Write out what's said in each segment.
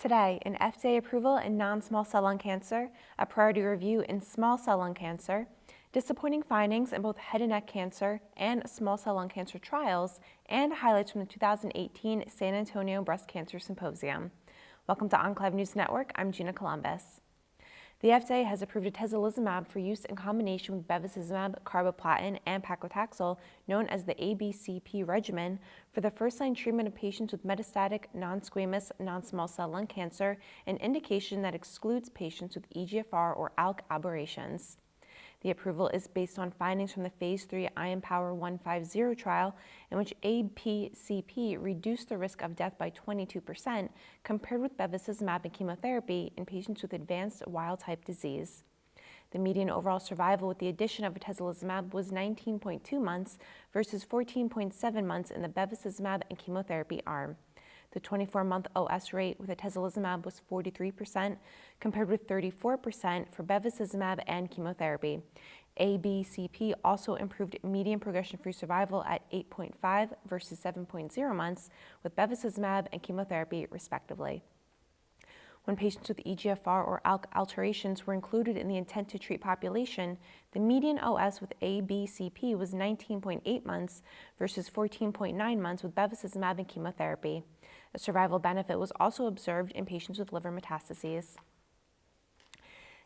Today, an FDA approval in non-small cell lung cancer, a priority review in small cell lung cancer, disappointing findings in both head and neck cancer and small cell lung cancer trials, and highlights from the 2018 San Antonio Breast Cancer Symposium. Welcome to Enclave News Network. I'm Gina Columbus. The FDA has approved atezolizumab for use in combination with bevacizumab, carboplatin, and paclitaxel, known as the ABCP regimen, for the first-line treatment of patients with metastatic, non-squamous, non-small cell lung cancer, an indication that excludes patients with EGFR or ALK aberrations. The approval is based on findings from the Phase 3 IMpower 150 trial, in which ABCP reduced the risk of death by 22% compared with bevacizumab and chemotherapy in patients with advanced wild-type disease. The median overall survival with the addition of atezolizumab was 19.2 months versus 14.7 months in the bevacizumab and chemotherapy arm. The 24-month OS rate with atezolizumab was 43%, compared with 34% for bevacizumab and chemotherapy. ABCP also improved median progression-free survival at 8.5 versus 7.0 months with bevacizumab and chemotherapy, respectively. When patients with EGFR or ALK alterations were included in the intent-to-treat population, the median OS with ABCP was 19.8 months versus 14.9 months with bevacizumab and chemotherapy. A survival benefit was also observed in patients with liver metastases.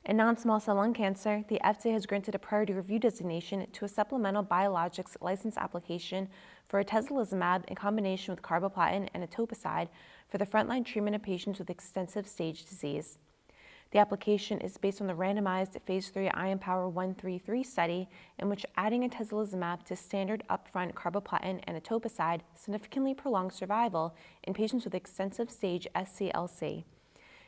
In non-small cell lung cancer, the FDA has granted a priority review designation to a supplemental biologics license application for atezolizumab in combination with carboplatin and etoposide for the frontline treatment of patients with extensive stage disease. The application is based on the randomized Phase 3 IMpower 133 study, in which adding atezolizumab to standard upfront carboplatin and etoposide significantly prolonged survival in patients with extensive stage SCLC.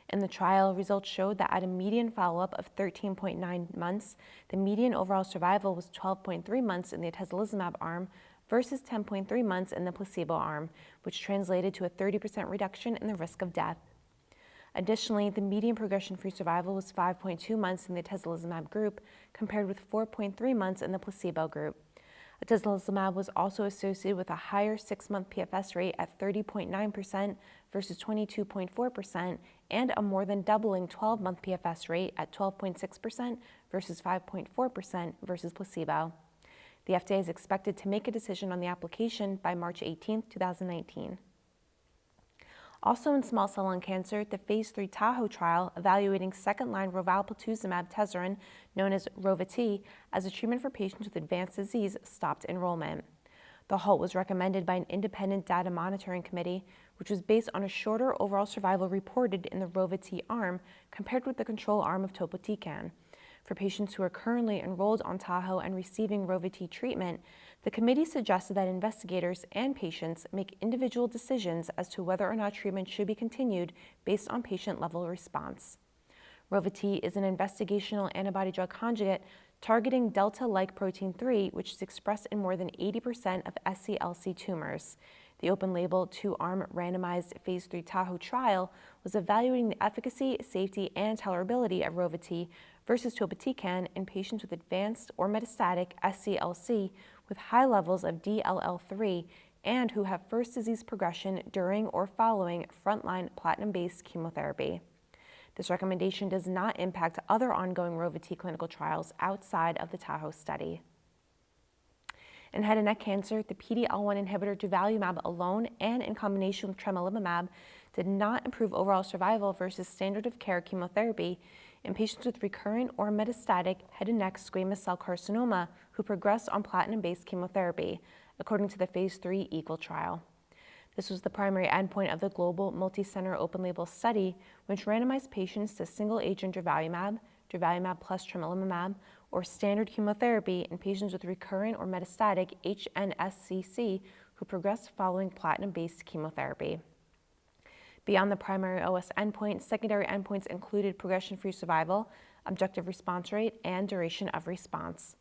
In the trial, results showed that at a median follow-up of 13.9 months, the median overall survival was 12.3 months in the atezolizumab arm versus 10.3 months in the placebo arm, which translated to a 30% reduction in the risk of death. Additionally, the median progression-free survival was 5.2 months in the atezolizumab group, compared with 4.3 months in the placebo group. Atezolizumab was also associated with a higher 6-month PFS rate at 30.9% versus 22.4%, and a more than doubling 12-month PFS rate at 12.6% versus 5.4% versus placebo. The FDA is expected to make a decision on the application by March 18, 2019. Also in small cell lung cancer, the Phase 3 Tahoe trial evaluating second-line rovalpatuzumab tezorin, known as Rova-T, as a treatment for patients with advanced disease stopped enrollment. The halt was recommended by an independent data monitoring committee, which was based on a shorter overall survival reported in the Rova-T arm compared with the control arm of topotecan. For patients who are currently enrolled on Tahoe and receiving Rova-T treatment, the committee suggested that investigators and patients make individual decisions as to whether or not treatment should be continued based on patient-level response. Rova-T is an investigational antibody-drug conjugate targeting delta-like protein 3, which is expressed in more than 80% of SCLC tumors. The open-label, 2-arm randomized Phase 3 Tahoe trial was evaluating the efficacy, safety, and tolerability of Rova-T versus topotecan in patients with advanced or metastatic SCLC with high levels of DLL3 and who have first disease progression during or following frontline platinum-based chemotherapy. This recommendation does not impact other ongoing Rova-T clinical trials outside of the Tahoe study. In head and neck cancer, the PD-L1 inhibitor durvalumab alone and in combination with tremelimumab did not improve overall survival versus standard of care chemotherapy in patients with recurrent or metastatic head and neck squamous cell carcinoma who progressed on platinum-based chemotherapy, according to the Phase 3 EAGLE trial. This was the primary endpoint of the global multi-center open-label study, which randomized patients to single-agent durvalumab, durvalumab plus tremelimumab, or standard chemotherapy in patients with recurrent or metastatic HNSCC who progressed following platinum-based chemotherapy. Beyond the primary OS endpoint, secondary endpoints included progression-free survival, objective response rate, and duration of response.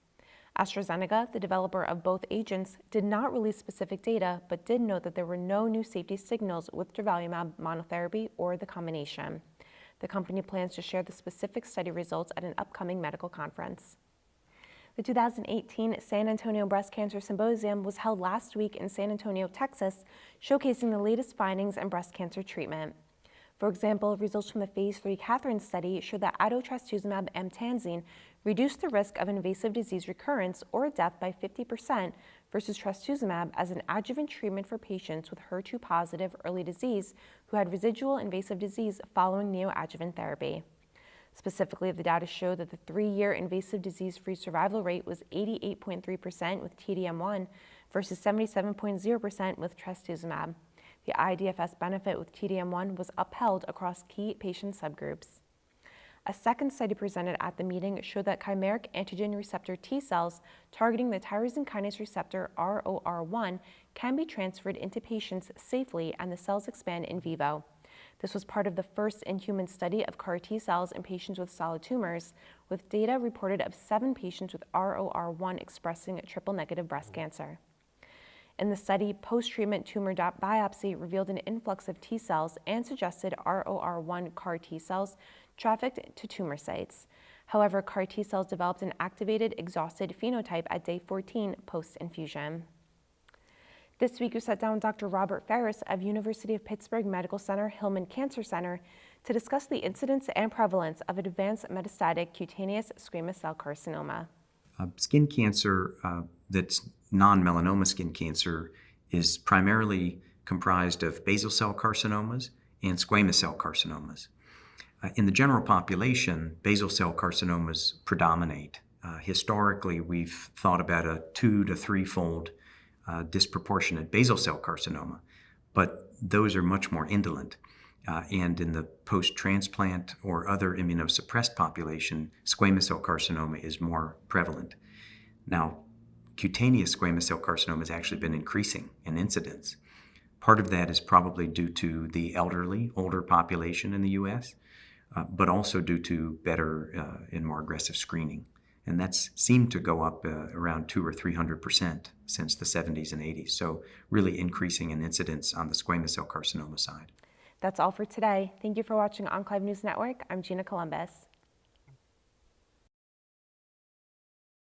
AstraZeneca, the developer of both agents, did not release specific data, but did note that there were no new safety signals with durvalumab monotherapy or the combination. The company plans to share the specific study results at an upcoming medical conference. The 2018 San Antonio Breast Cancer Symposium was held last week in San Antonio, Texas, showcasing the latest findings in breast cancer treatment. For example, results from the phase 3 Catherine study showed that atotrastuzumab emtansine reduced the risk of invasive disease recurrence or death by 50% versus trastuzumab as an adjuvant treatment for patients with HER2-positive early disease who had residual invasive disease following neoadjuvant therapy. Specifically, the data showed that the 3-year invasive disease-free survival rate was 88.3% with TDM1 versus 77.0% with trastuzumab. The IDFS benefit with TDM1 was upheld across key patient subgroups. A second study presented at the meeting showed that chimeric antigen receptor T cells targeting the tyrosine kinase receptor ROR1 can be transferred into patients safely and the cells expand in vivo. This was part of the first in-human study of CAR T cells in patients with solid tumors, with data reported of 7 patients with ROR1 expressing triple-negative breast cancer. In the study, post-treatment tumor biopsy revealed an influx of T cells and suggested ROR1 CAR T cells trafficked to tumor sites. However, CAR T cells developed an activated, exhausted phenotype at day 14 post-infusion. This week, we sat down with Dr. Robert Ferris of University of Pittsburgh Medical Center Hillman Cancer Center to discuss the incidence and prevalence of advanced metastatic cutaneous squamous cell carcinoma. Skin cancer that's non-melanoma skin cancer is primarily comprised of basal cell carcinomas and squamous cell carcinomas. In the general population, basal cell carcinomas predominate. Historically, we've thought about a 2 to 3-fold disproportionate basal cell carcinoma, but those are much more indolent. And in the post-transplant or other immunosuppressed population, squamous cell carcinoma is more prevalent. Now, cutaneous squamous cell carcinoma has actually been increasing in incidence. Part of that is probably due to the older population in the U.S., but also due to better and more aggressive screening. And that's seemed to go up around 200 or 300% since the 70s and 80s. So really increasing in incidence on the squamous cell carcinoma side. That's all for today. Thank you for watching Enclave News Network. I'm Gina Columbus.